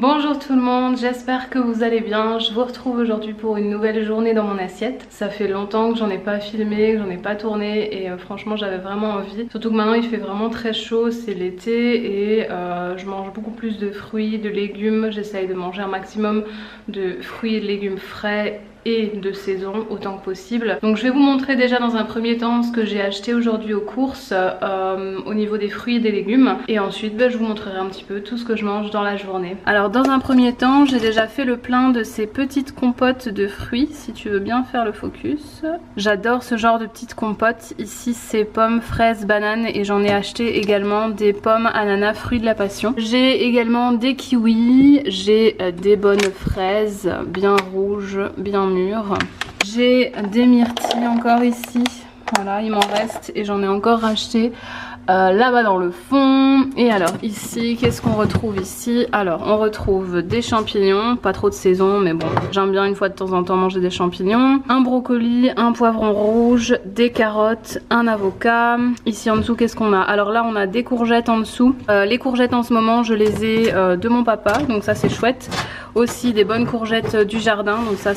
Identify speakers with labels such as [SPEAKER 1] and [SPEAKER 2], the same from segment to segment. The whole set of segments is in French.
[SPEAKER 1] Bonjour tout le monde, j'espère que vous allez bien. Je vous retrouve aujourd'hui pour une nouvelle journée dans mon assiette. Ça fait longtemps que j'en ai pas filmé, que j'en ai pas tourné et franchement j'avais vraiment envie. Surtout que maintenant il fait vraiment très chaud, c'est l'été et je mange beaucoup plus de fruits, de légumes. J'essaye de manger un maximum de fruits et de légumes frais et de saison autant que possible. Donc je vais vous montrer déjà dans un premier temps ce que j'ai acheté aujourd'hui aux courses au niveau des fruits et des légumes, et ensuite je vous montrerai un petit peu tout ce que je mange dans la journée. Alors dans un premier temps j'ai déjà fait le plein de ces petites compotes de fruits, si tu veux bien faire le focus. J'adore ce genre de petites compotes. Ici c'est pommes, fraises, bananes, et j'en ai acheté également des pommes, ananas, fruits de la passion. J'ai également des kiwis, j'ai des bonnes fraises bien rouges, bien mûres. J'ai des myrtilles encore ici, voilà, il m'en reste et j'en ai encore racheté là-bas dans le fond. Et alors ici, qu'est-ce qu'on retrouve ici? Alors on retrouve des champignons, pas trop de saison mais bon, j'aime bien une fois de temps en temps manger des champignons, un brocoli, un poivron rouge, des carottes, un avocat. Ici en dessous, qu'est-ce qu'on a? Alors là on a des courgettes en dessous. Les courgettes en ce moment je les ai de mon papa, donc ça c'est chouette. Aussi des bonnes courgettes du jardin, donc ça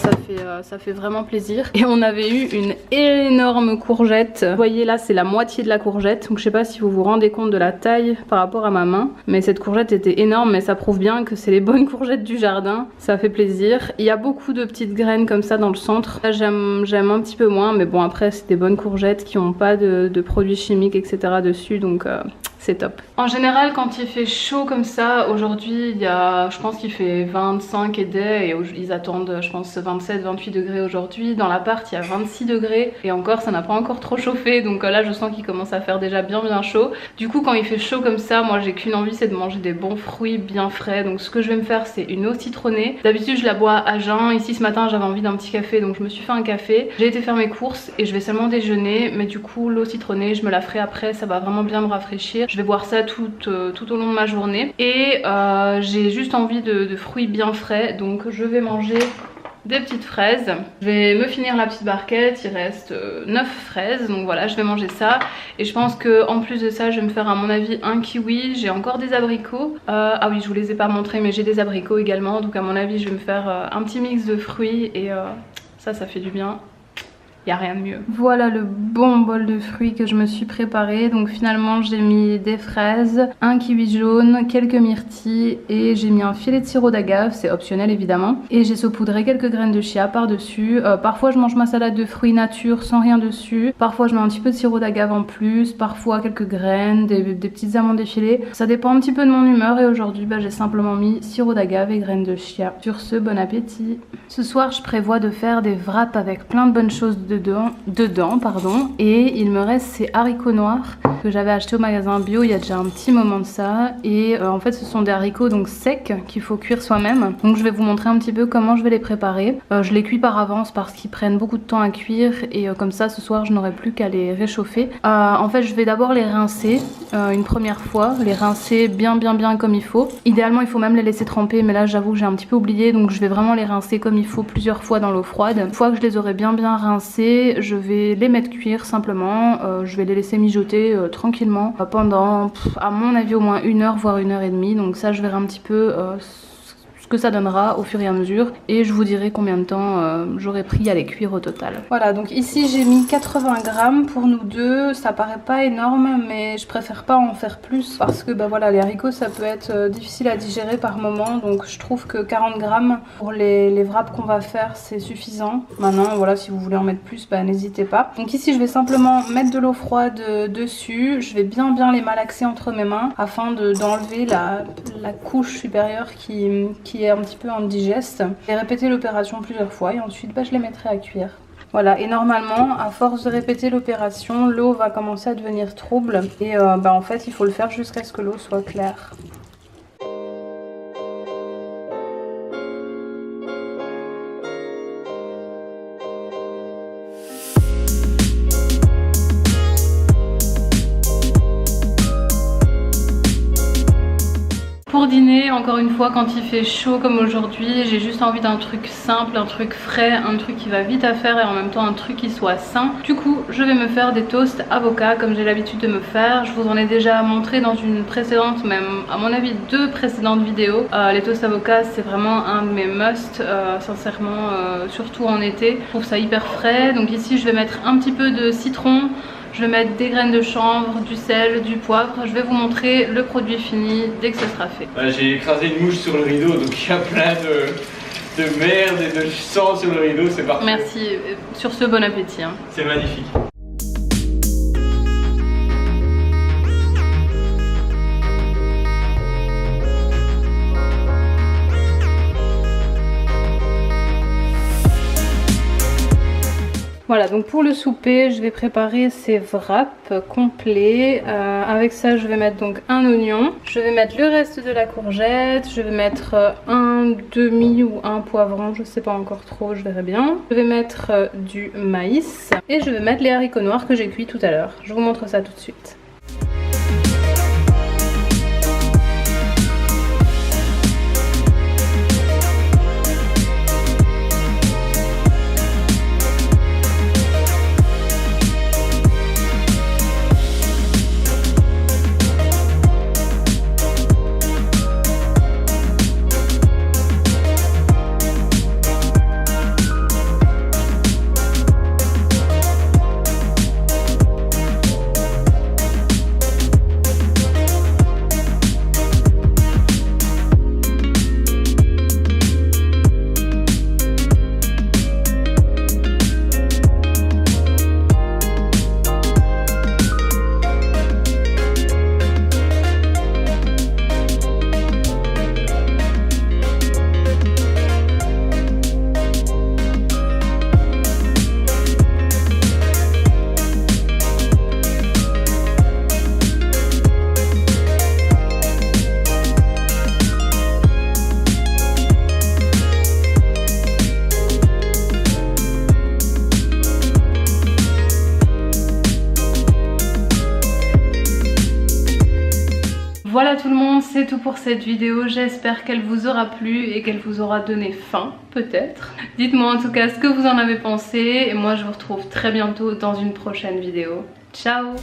[SPEAKER 1] fait vraiment plaisir. Et on avait eu une énorme courgette, vous voyez là c'est la moitié de la courgette, donc je sais pas si vous vous rendez compte de la taille par rapport à ma main, mais cette courgette était énorme, mais ça prouve bien que c'est les bonnes courgettes du jardin, ça fait plaisir. Il y a beaucoup de petites graines comme ça dans le centre, là j'aime un petit peu moins, mais bon après c'est des bonnes courgettes qui n'ont pas de produits chimiques etc dessus, donc c'est top. En général quand il fait chaud comme ça, aujourd'hui je pense qu'il fait 25 et des, et ils attendent je pense 27-28 degrés aujourd'hui. Dans l'appart il y a 26 degrés et encore ça n'a pas encore trop chauffé, donc là je sens qu'il commence à faire déjà bien chaud. Du coup quand il fait chaud comme ça, moi j'ai qu'une envie, c'est de manger des bons fruits bien frais. Donc ce que je vais me faire c'est une eau citronnée. D'habitude je la bois à jeun, ici ce matin j'avais envie d'un petit café donc je me suis fait un café. J'ai été faire mes courses et je vais seulement déjeuner, mais du coup l'eau citronnée je me la ferai après, ça va vraiment bien me rafraîchir. Je vais boire ça tout au long de ma journée et j'ai juste envie de fruits bien frais, donc je vais manger des petites fraises. Je vais me finir la petite barquette, il reste 9 fraises, donc voilà je vais manger ça. Et je pense que en plus de ça je vais me faire à mon avis un kiwi. J'ai encore des abricots, ah oui je vous les ai pas montrés mais j'ai des abricots également, donc à mon avis je vais me faire un petit mix de fruits et ça fait du bien. Il n'y a rien de mieux. Voilà le bon bol de fruits que je me suis préparé. Donc finalement j'ai mis des fraises, un kiwi jaune, quelques myrtilles et j'ai mis un filet de sirop d'agave, c'est optionnel évidemment. Et j'ai saupoudré quelques graines de chia par dessus. Parfois je mange ma salade de fruits nature sans rien dessus. Parfois je mets un petit peu de sirop d'agave en plus. Parfois quelques graines, des petites amandes effilées. Ça dépend un petit peu de mon humeur et aujourd'hui j'ai simplement mis sirop d'agave et graines de chia. Sur ce, bon appétit. Ce soir je prévois de faire des wraps avec plein de bonnes choses dedans pardon, et il me reste ces haricots noirs que j'avais acheté au magasin bio il y a déjà un petit moment de ça, et en fait ce sont des haricots donc secs qu'il faut cuire soi-même. Donc je vais vous montrer un petit peu comment je vais les préparer. Je les cuis par avance parce qu'ils prennent beaucoup de temps à cuire et comme ça ce soir je n'aurai plus qu'à les réchauffer. En fait je vais d'abord les rincer une première fois, les rincer bien comme il faut. Idéalement il faut même les laisser tremper, mais là j'avoue que j'ai un petit peu oublié, donc je vais vraiment les rincer comme il faut plusieurs fois dans l'eau froide. Une fois que je les aurai bien rincés, je vais les mettre cuire simplement. Je vais les laisser mijoter tranquillement pendant à mon avis au moins 1 heure voire 1 heure et demie. Donc ça je verrai un petit peu ce que ça donnera au fur et à mesure et je vous dirai combien de temps j'aurais pris à les cuire au total. Voilà, donc ici j'ai mis 80 grammes pour nous deux. Ça paraît pas énorme mais je préfère pas en faire plus parce que voilà, les haricots ça peut être difficile à digérer par moment, donc je trouve que 40 grammes pour les wraps qu'on va faire c'est suffisant. Maintenant voilà, si vous voulez en mettre plus n'hésitez pas. Donc ici je vais simplement mettre de l'eau froide dessus. Je vais bien les malaxer entre mes mains afin d'enlever la couche supérieure qui est un petit peu indigeste, et répéter l'opération plusieurs fois et ensuite je les mettrai à cuire. Voilà, et normalement à force de répéter l'opération l'eau va commencer à devenir trouble et en fait il faut le faire jusqu'à ce que l'eau soit claire. Pour dîner pareil, encore une fois, quand il fait chaud comme aujourd'hui, j'ai juste envie d'un truc simple, un truc frais, un truc qui va vite à faire et en même temps un truc qui soit sain. Du coup, je vais me faire des toasts avocats comme j'ai l'habitude de me faire. Je vous en ai déjà montré dans une précédente, même à mon avis 2 précédentes vidéos. Les toasts avocats, c'est vraiment un de mes must, sincèrement, surtout en été. Je trouve ça hyper frais. Donc ici, je vais mettre un petit peu de citron. Je vais mettre des graines de chanvre, du sel, du poivre. Je vais vous montrer le produit fini dès que ce sera fait.
[SPEAKER 2] J'ai écrasé une mouche sur le rideau, donc il y a plein de merde et de sang sur le rideau, c'est parfait.
[SPEAKER 1] Merci, sur ce, bon appétit. Hein.
[SPEAKER 2] C'est magnifique.
[SPEAKER 1] Voilà, donc pour le souper, je vais préparer ces wraps complets. Avec ça, je vais mettre donc un oignon. Je vais mettre le reste de la courgette. Je vais mettre un demi ou un poivron, je sais pas encore trop, je verrai bien. Je vais mettre du maïs et je vais mettre les haricots noirs que j'ai cuits tout à l'heure. Je vous montre ça tout de suite. Voilà tout le monde, c'est tout pour cette vidéo. J'espère qu'elle vous aura plu et qu'elle vous aura donné faim, peut-être. Dites-moi en tout cas ce que vous en avez pensé. Et moi je vous retrouve très bientôt dans une prochaine vidéo. Ciao!